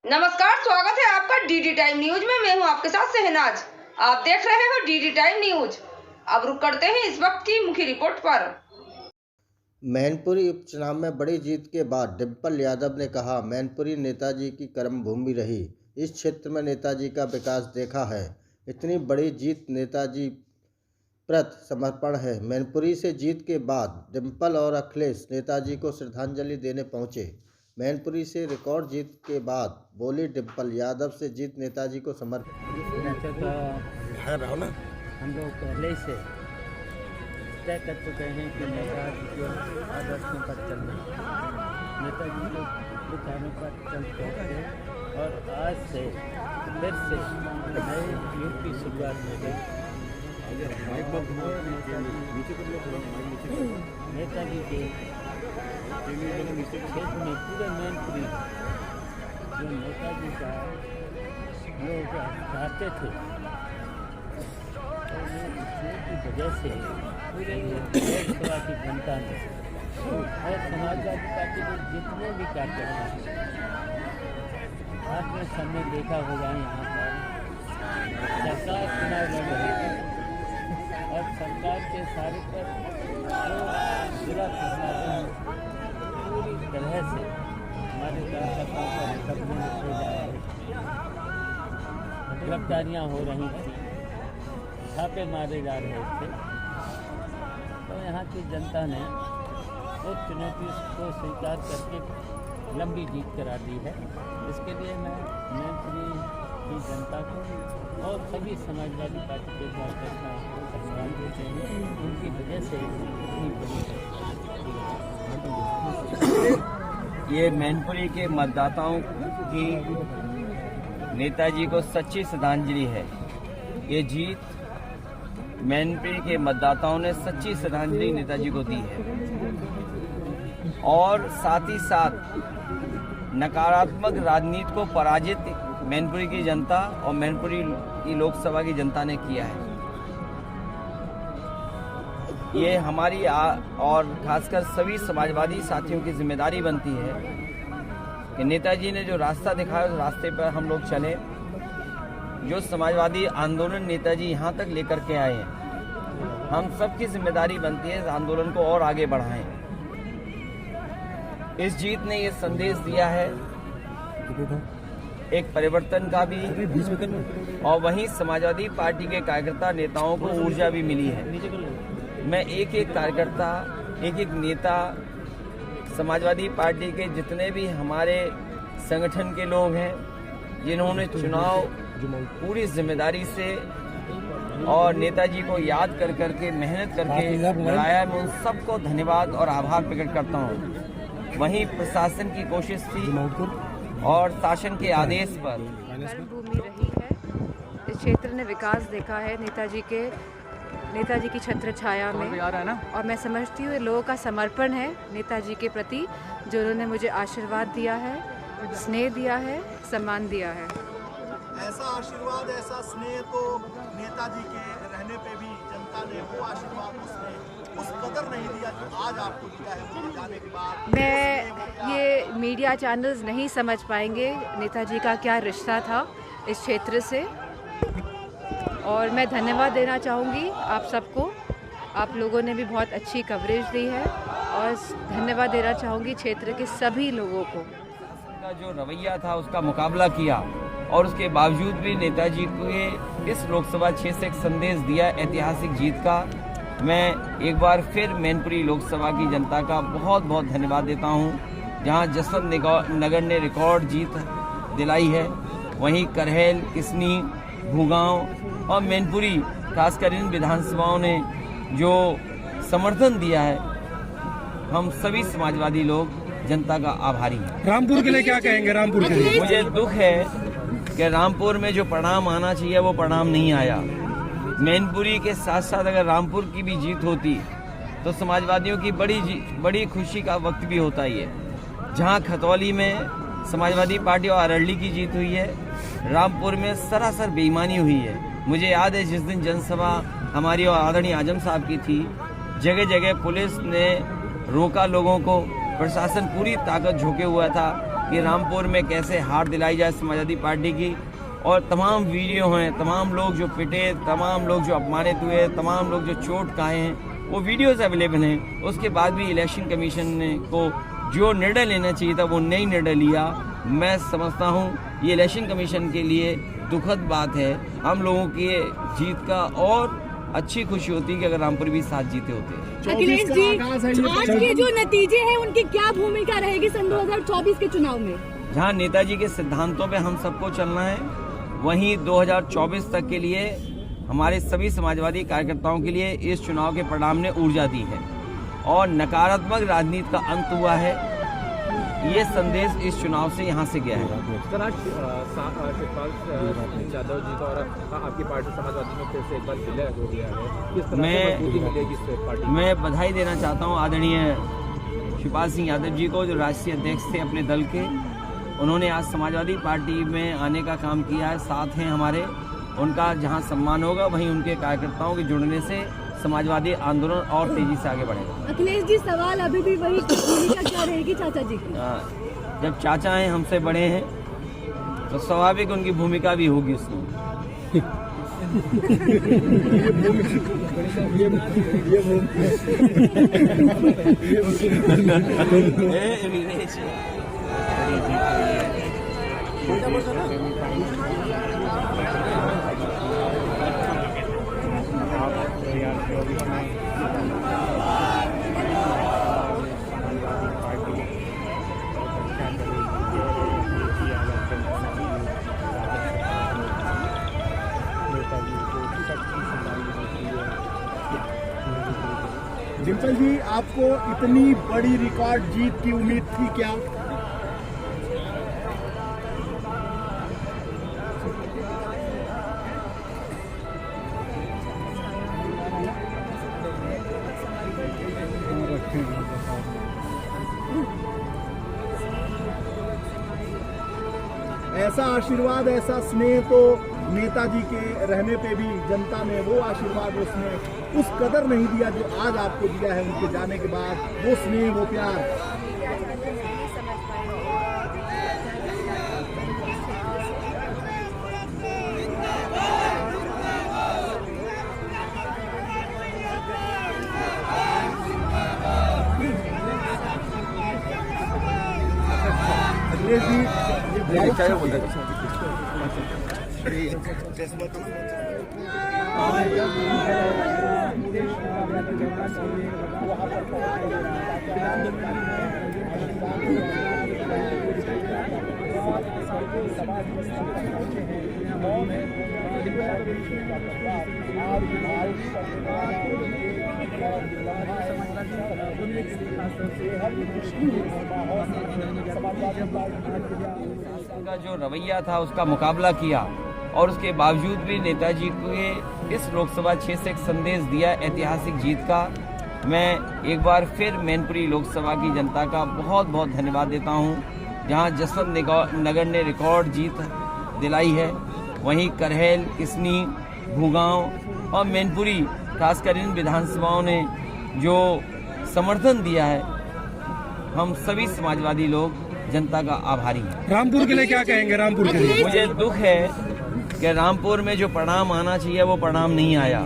नमस्कार, स्वागत है आपका डीडी टाइम न्यूज में। मैं हूं आपके साथ शहनाज। आप देख रहे हो डीडी टाइम न्यूज। अब रुक करते हैं इस वक्त की मुख्य रिपोर्ट पर। मैनपुरी उपचुनाव में बड़ी जीत के बाद डिम्पल यादव ने कहा, मैनपुरी नेताजी की कर्मभूमि रही। इस क्षेत्र में नेताजी का विकास देखा है। इतनी बड़ी जीत नेताजी प्रति समर्पण है। मैनपुरी से जीत के बाद डिम्पल और अखिलेश नेताजी को श्रद्धांजलि देने पहुंचे। मैनपुरी से रिकॉर्ड जीत के बाद बोली डिम्पल, यादव से जीत नेताजी को समर्पित। हम लोग पहले से तय कर चुके हैं कि नेताजी के आदर्शों पर चलना, नेताजी के विचारों पर चलते हैं और आज से फिर से नए युग की शुरुआत हो गई। नेताजी के क्षेत्र में पूरे मैनपुरी जो नेताजी का लोग चाहते थे, की वजह से पूरे लोकसभा की जनता ने और समाजवादी पार्टी के जितने भी कार्यकर्ता आपने सामने देखा होगा, यहाँ पर सरकार चुनाव लड़ रही थी और सरकार के सारे पर जो जिला प्रशासन पूरी तरह से हमारे कार्यकर्ताओं पर कब्जे हो जा रहे थे, गिरफ्तारियाँ हो रही थी, छापे मारे जा रहे थे। तो यहाँ की जनता ने उस चुनौती को स्वीकार करके लंबी जीत करा दी है। इसके लिए मैं मैनपुरी की जनता को और सभी समाजवादी पार्टी के कार्यकर्ताओं को धन्यवाद देते हैं। उनकी वजह से इतनी बड़ी ये मैनपुरी के मतदाताओं की नेताजी को सच्ची श्रद्धांजलि है। ये जीत मैनपुरी के मतदाताओं ने सच्ची श्रद्धांजलि नेताजी को दी है और साथ ही साथ नकारात्मक राजनीति को पराजित मैनपुरी की जनता और मैनपुरी की लोकसभा की जनता ने किया है। ये हमारी और खासकर सभी समाजवादी साथियों की जिम्मेदारी बनती है कि नेताजी ने जो रास्ता दिखाया उस रास्ते पर हम लोग चले। जो समाजवादी आंदोलन नेताजी यहाँ तक लेकर के आए हैं, हम सबकी जिम्मेदारी बनती है इस आंदोलन को और आगे बढ़ाएं। इस जीत ने ये संदेश दिया है एक परिवर्तन का भी, और वहीं समाजवादी पार्टी के कार्यकर्ता नेताओं को ऊर्जा भी मिली है। मैं एक एक कार्यकर्ता, एक एक नेता, समाजवादी पार्टी के जितने भी हमारे संगठन के लोग हैं जिन्होंने चुनाव पूरी जिम्मेदारी से और नेताजी को याद कर करके मेहनत करके लड़ाया, मैं उन सबको धन्यवाद और आभार प्रकट करता हूं। वहीं प्रशासन की कोशिश थी और शासन के आदेश पर कर्मभूमि रही है। इस क्षेत्र ने विकास देखा है नेताजी की छत्र छाया में, और मैं समझती हूँ लोगों का समर्पण है नेताजी के प्रति, जो उन्होंने मुझे आशीर्वाद दिया है, स्नेह दिया है, सम्मान दिया है। ऐसा आशीर्वाद, ऐसा स्नेह तो नेताजी के रहने पे भी जनता ने वो आशीर्वाद, उस कदर नहीं दिया जो आज आपको दिया है उनके जाने के बाद। ये मीडिया चैनल्स नहीं समझ पाएंगे नेताजी का क्या रिश्ता था इस क्षेत्र से, और मैं धन्यवाद देना चाहूँगी आप सबको। आप लोगों ने भी बहुत अच्छी कवरेज दी है, और धन्यवाद देना चाहूँगी क्षेत्र के सभी लोगों को। का जो रवैया था उसका मुकाबला किया और उसके बावजूद भी नेताजी को इस लोकसभा क्षेत्र से एक संदेश दिया ऐतिहासिक जीत का। मैं एक बार फिर मैनपुरी लोकसभा की जनता का बहुत बहुत धन्यवाद देता हूं। जहां जसवंत नगर ने रिकॉर्ड जीत दिलाई है, वहीं करहल, किसनी, भूगांव और मैनपुरी खासकर इन विधानसभाओं ने जो समर्थन दिया है, हम सभी समाजवादी लोग जनता का आभारी है। रामपुर के लिए क्या कहेंगे? रामपुर के लिए मुझे दुख है कि रामपुर में जो परिणाम आना चाहिए वो परिणाम नहीं आया। मैनपुरी के साथ साथ अगर रामपुर की भी जीत होती तो समाजवादियों की बड़ी खुशी का वक्त भी होता ही है। जहां खतौली में समाजवादी पार्टी और अरवली की जीत हुई है, रामपुर में सरासर बेईमानी हुई है। मुझे याद है जिस दिन जनसभा हमारी और आदरणीय आजम साहब की थी, जगह जगह पुलिस ने रोका लोगों को, प्रशासन पूरी ताकत झोंके हुआ था कि रामपुर में कैसे हार दिलाई जाए समाजवादी पार्टी की। और तमाम वीडियो हैं, तमाम लोग जो पिटे, तमाम लोग जो अपमानित हुए, तमाम लोग जो चोट खाए हैं, वो वीडियोस अवेलेबल हैं। उसके बाद भी इलेक्शन कमीशन ने को जो निर्णय लेना चाहिए था वो नहीं निर्णय लिया। मैं समझता हूँ ये इलेक्शन कमीशन के लिए दुखद बात है। हम लोगों की जीत का और अच्छी खुशी होती कि अगर रामपुर भी साथ जीते होते। अखिलेश जी, आज के जो नतीजे हैं उनकी क्या भूमिका रहेगी सन 2024 के चुनाव में? जहाँ नेताजी के सिद्धांतों पे हम सबको चलना है, वहीं 2024 तक के लिए हमारे सभी समाजवादी कार्यकर्ताओं के लिए इस चुनाव के परिणाम ने ऊर्जा दी है और नकारात्मक राजनीति का अंत हुआ है। ये संदेश इस चुनाव से यहाँ से गया है। सर, आज शिवपाल यादव जी का और आपकी पार्टी समाजवादी में फिर से एक बार विलय हो गया है, किस तरह से मजबूती मिलेगी इस पार्टी? मैं बधाई देना चाहता हूँ आदरणीय शिवपाल सिंह यादव जी को, जो राष्ट्रीय अध्यक्ष थे अपने दल के। उन्होंने आज समाजवादी पार्टी में आने का काम किया है, साथ हैं हमारे। उनका जहाँ सम्मान होगा वहीं उनके कार्यकर्ताओं के जुड़ने से समाजवादी आंदोलन और तेजी से आगे बढ़ेगा। अखिलेश जी, सवाल अभी भी वही, भूमिका क्या रहेगी चाचा जी की? जब चाचा हैं, हमसे बड़े हैं, तो स्वाभाविक उनकी भूमिका भी होगी उसमें। डिम्पल जी, आपको इतनी बड़ी रिकॉर्ड जीत की उम्मीद थी क्या? ऐसा आशीर्वाद, ऐसा स्नेह तो नेताजी के रहने पे भी जनता ने वो आशीर्वाद, उसने उस कदर नहीं दिया जो आज आपको दिया है उनके जाने के बाद। वो स्नेह, वो प्यार। अखिलेश जी, का जो रवैया था उसका मुकाबला किया और उसके बावजूद भी नेताजी के इस लोकसभा क्षेत्र से एक संदेश दिया ऐतिहासिक जीत का। मैं एक बार फिर मैनपुरी लोकसभा की जनता का बहुत बहुत धन्यवाद देता हूं। जहां जसवंत नगर ने रिकॉर्ड जीत दिलाई है, वहीं करहल, किसनी, भूगांव और मैनपुरी, खासकर इन विधानसभाओं ने जो समर्थन दिया है, हम सभी समाजवादी लोग जनता का आभारी हैं। रामपुर के लिए क्या कहेंगे? रामपुर के लिए मुझे दुख है कि रामपुर में जो परिणाम आना चाहिए वो परिणाम नहीं आया।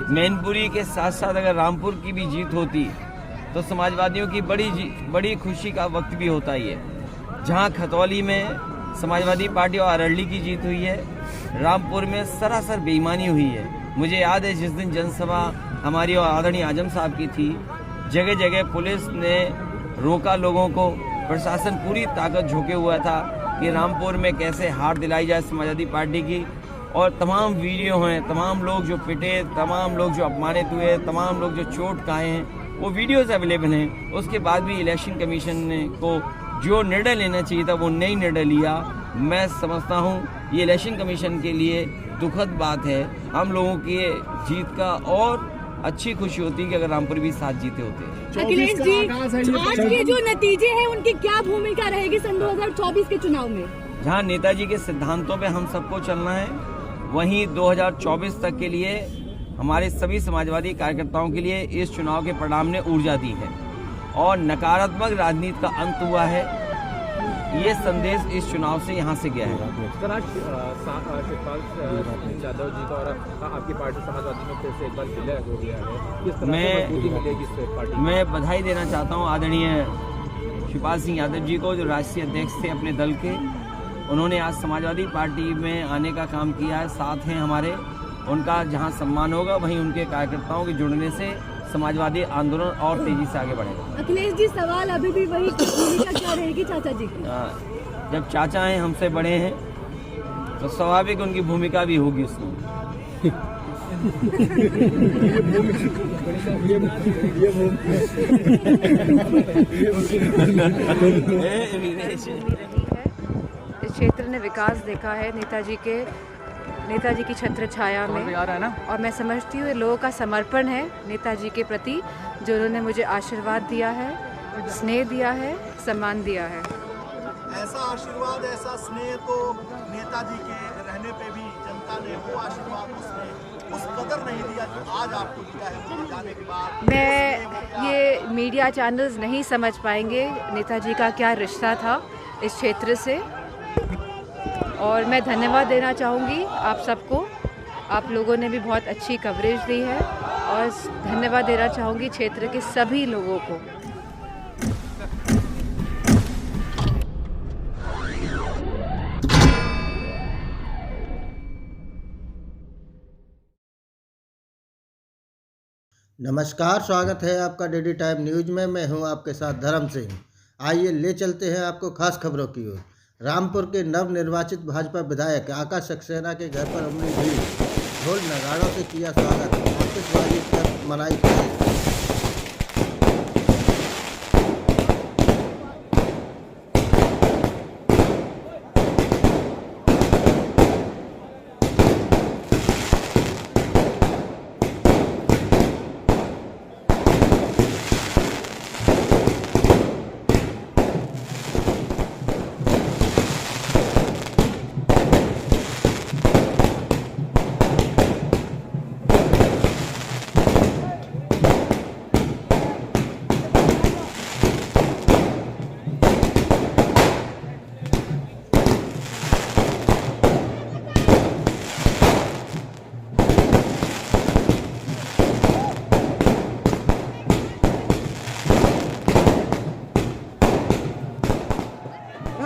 मैनपुरी के साथ साथ अगर रामपुर की भी जीत होती तो समाजवादियों की बड़ी खुशी का वक्त भी होता ही है। जहां खतौली में समाजवादी पार्टी और अरवली की जीत हुई है, रामपुर में सरासर बेईमानी हुई है। मुझे याद है जिस दिन जनसभा हमारी और आदरणीय आजम साहब की थी, जगह जगह पुलिस ने रोका लोगों को, प्रशासन पूरी ताकत झोंके हुआ था कि रामपुर में कैसे हार दिलाई जाए समाजवादी पार्टी की। और तमाम वीडियो हैं, तमाम लोग जो पिटे, तमाम लोग जो अपमानित हुए, तमाम लोग जो चोट खाए हैं, वो वीडियोस अवेलेबल हैं। उसके बाद भी इलेक्शन कमीशन ने को जो निर्णय लेना चाहिए था वो नहीं निर्णय लिया। मैं समझता हूँ ये इलेक्शन कमीशन के लिए दुखद बात है। हम लोगों की जीत का और अच्छी खुशी होती कि अगर रामपुर भी साथ जीते होते। अखिलेश जी, आज के जो नतीजे हैं उनकी क्या भूमिका रहेगी सन 2024 के चुनाव में? जहां नेताजी के सिद्धांतों पे हम सबको चलना है, वहीं 2024 तक के लिए हमारे सभी समाजवादी कार्यकर्ताओं के लिए इस चुनाव के परिणाम ने ऊर्जा दी है और नकारात्मक राजनीति का अंत हुआ है। ये संदेश इस चुनाव से यहाँ से गया है। सर आज शिवपाल सिंह यादव जी का और आपकी पार्टी समाजवादी में फिर से एक बार विलय हो गया है, किस तरह से मजबूती मिलेगी इस पार्टी को? मैं बधाई देना चाहता हूँ आदरणीय शिवपाल सिंह यादव जी को, जो राष्ट्रीय अध्यक्ष थे अपने दल के। उन्होंने आज समाजवादी पार्टी में आने का काम किया है, साथ हैं हमारे। उनका जहां सम्मान होगा वहीं उनके कार्यकर्ताओं के जुड़ने से समाजवादी आंदोलन और तेजी से आगे बढ़ेगा। अखिलेश जी, सवाल अभी भी वही, भूमिका क्या रहेगी चाचा जी की? जब चाचा हैं, हमसे बड़े हैं, तो स्वाभाविक उनकी भूमिका भी होगी उसमें। इस क्षेत्र ने विकास देखा है नेताजी की छत्र छाया में, और मैं समझती हूँ ये लोगों का समर्पण है नेताजी के प्रति, जो उन्होंने मुझे आशीर्वाद दिया है, स्नेह दिया है, सम्मान दिया है। ऐसा आशीर्वाद, ऐसा स्नेह तो नेताजी के रहने पे भी जनता ने वो आशीर्वाद उस कदर नहीं दिया जो आज आपको दिया है उनके जाने के बाद। ये मीडिया चैनल्स नहीं समझ पाएंगे नेताजी का क्या रिश्ता था इस क्षेत्र से, और मैं धन्यवाद देना चाहूँगी आप सबको। आप लोगों ने भी बहुत अच्छी कवरेज दी है, और धन्यवाद देना चाहूँगी क्षेत्र के सभी लोगों को। नमस्कार, स्वागत है आपका डीडी टाइम न्यूज में। मैं हूं आपके साथ धर्म सिंह। आइए ले चलते हैं आपको खास खबरों की ओर। रामपुर के नवनिर्वाचित भाजपा विधायक आकाश सक्सेना के घर पर उमड़ी भीड़, ढोल नगाड़ों से किया स्वागत, आतिशबाजी कर मनाई खुशी।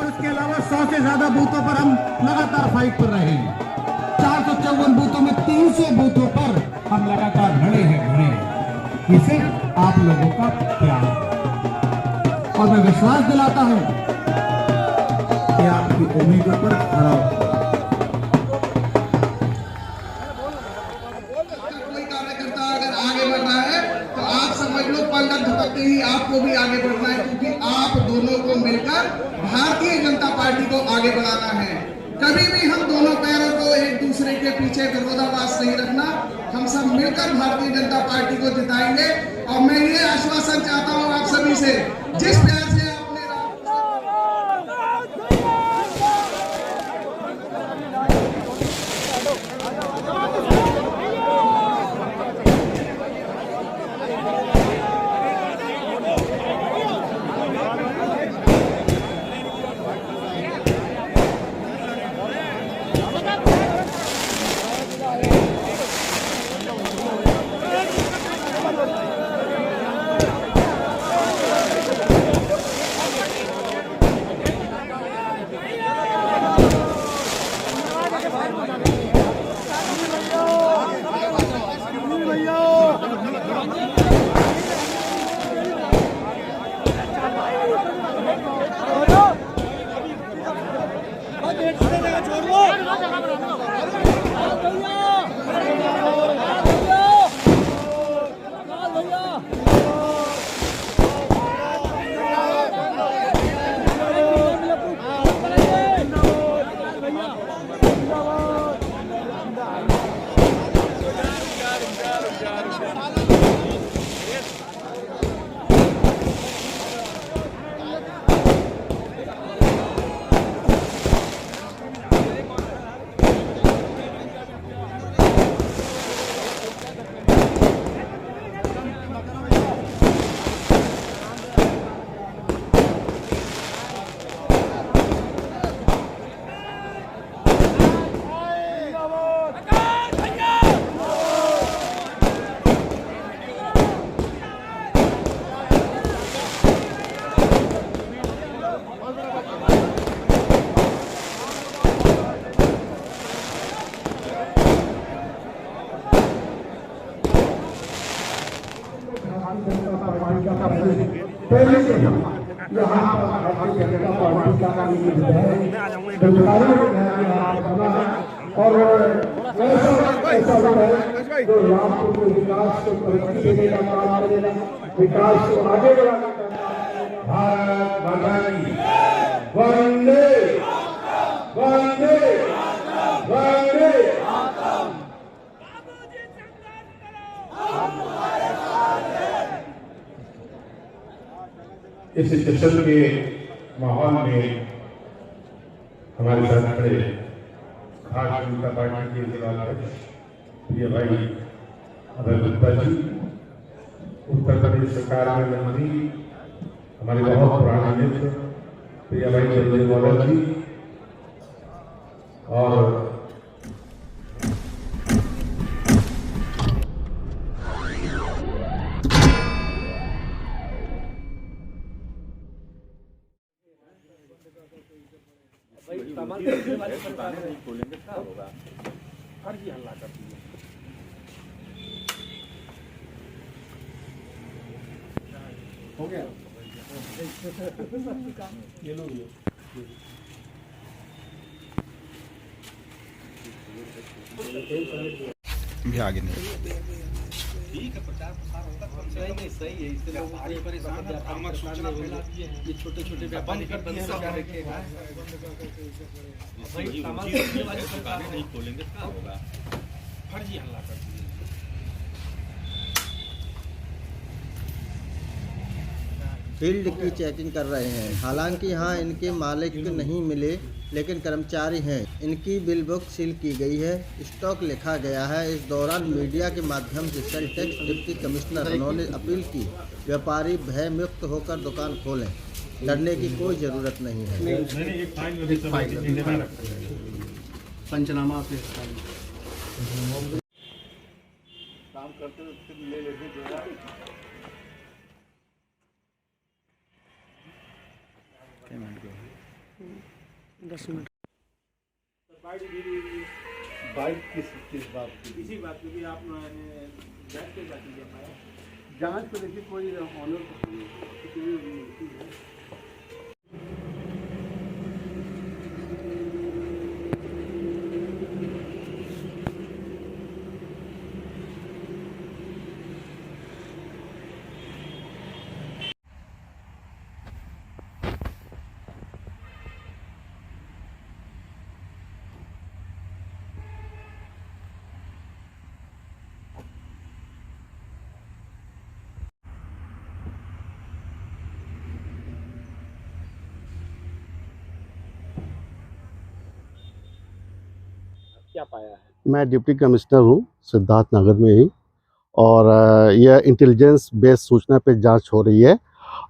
इसके अलावा 100 से ज्यादा बूथों पर हम लगातार फाइट कर रहे हैं। 454 बूथों में 300 बूथों पर हम लगातार लड़े हैं। इसे आप लोगों का प्यार है, और मैं विश्वास दिलाता हूं कि आपकी उम्मीदों पर खरा होगा। कोई कार्यकर्ता अगर आगे बढ़ रहा है तो आप समझ लो पलक झपकते ही आपको भी आगे बढ़ना है, क्योंकि आप दोनों को मिलकर भारतीय जनता पार्टी को आगे बढ़ाना है। कभी भी हम दोनों पैरों को एक दूसरे के पीछे विरोधाभास नहीं रखना। हम सब मिलकर भारतीय जनता पार्टी को जिताएंगे, और मैं ये आश्वासन चाहता हूं आप सभी से, जिस प्यार से कर्मचारियों के यहाँ बना है और ऐसा है जो रामपुर के विकास को तरक्की देने का काम करेगा, विकास को आगे बढ़ाने का काम। भारत माता की वंदे वंदे वंदे। इस जश्न के माहौल में हमारे साथ खड़े भारतीय जनता पार्टी के जिला अध्यक्ष प्रिय भाई अभय गुप्ता जी, उत्तर प्रदेश सरकार में मंत्री हमारे बहुत पुराने मित्र प्रिय भाई जयदेव जी, और हो गया ये लो भी आगे नहीं ठीक है, 50% होता कम से कम सही है। इससे लोग आगे परेशान है, आमक सूचना फैला दिए हैं। ये छोटे-छोटे व्यापारी कर दिए हैं, क्या रखेगा भाई? सामान वाली सरकार नहीं खोलेंगे क्या होगा? फर्जी हल्ला कर दिए। फील्ड की चेकिंग कर रहे हैं। हालांकि यहाँ इनके मालिक नहीं मिले, लेकिन कर्मचारी हैं। इनकी बिल बुक सील की गई है, स्टॉक लिखा गया है। इस दौरान मीडिया के माध्यम से सेल टैक्स डिप्टी कमिश्नर उन्होंने अपील की, व्यापारी भय मुक्त होकर दुकान खोलें, डरने की कोई ज़रूरत नहीं है। पंचनामा पे काम करते ले लेते 10 मिनट बाइक किस बात की? इसी बात की भी आप जांच पे जाती है। जांच को देखिए, कोई ऑनर तो क्या पाया है? मैं डिप्टी कमिश्नर हूँ सिद्धार्थ नगर में ही, और यह इंटेलिजेंस बेस्ड सूचना पे जांच हो रही है।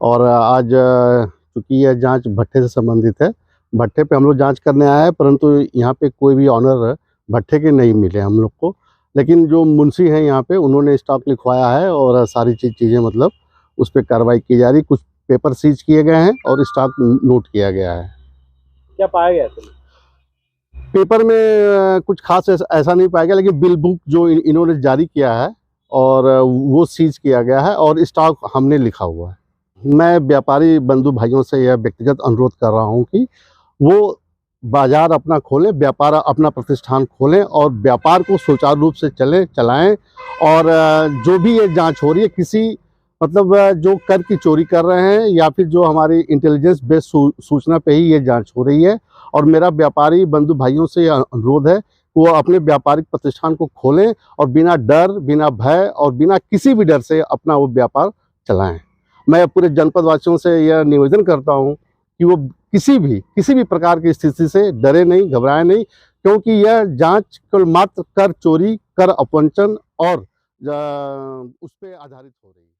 और आज चूँकि यह जांच भट्टे से संबंधित है, भट्टे पे हम लोग जांच करने आए हैं, परंतु यहाँ पे कोई भी ऑनर भट्टे के नहीं मिले हम लोग को। लेकिन जो मुंशी हैं यहाँ पे, उन्होंने स्टॉक लिखवाया है और सारी चीज़ें मतलब उस पर कार्रवाई की जा रही। कुछ पेपर सीज किए गए हैं और स्टॉक नोट किया गया है। क्या पाया गया था पेपर में? कुछ खास ऐसा नहीं पाया गया, लेकिन बिल बुक जो इन्होंने जारी किया है और वो सीज किया गया है और स्टॉक हमने लिखा हुआ है। मैं व्यापारी बंधु भाइयों से यह व्यक्तिगत अनुरोध कर रहा हूं कि वो बाजार अपना खोलें, व्यापार अपना प्रतिष्ठान खोलें और व्यापार को सुचारू रूप से चलाएं। और जो भी ये जांच हो रही है, किसी मतलब जो कर की चोरी कर रहे हैं या फिर जो हमारी इंटेलिजेंस बेस्ड सूचना पे ही ये जांच हो रही है। और मेरा व्यापारी बंधु भाइयों से अनुरोध है कि वो अपने व्यापारिक प्रतिष्ठान को खोलें और बिना डर, बिना भय और बिना किसी भी डर से अपना वो व्यापार चलाएं। मैं पूरे जनपद वासियों से यह निवेदन करता हूं कि वो किसी भी प्रकार की स्थिति से डरे नहीं, घबराए नहीं, क्योंकि यह जांच केवल मात्र कर चोरी, कर अपवंचन और उस पर आधारित हो रही है।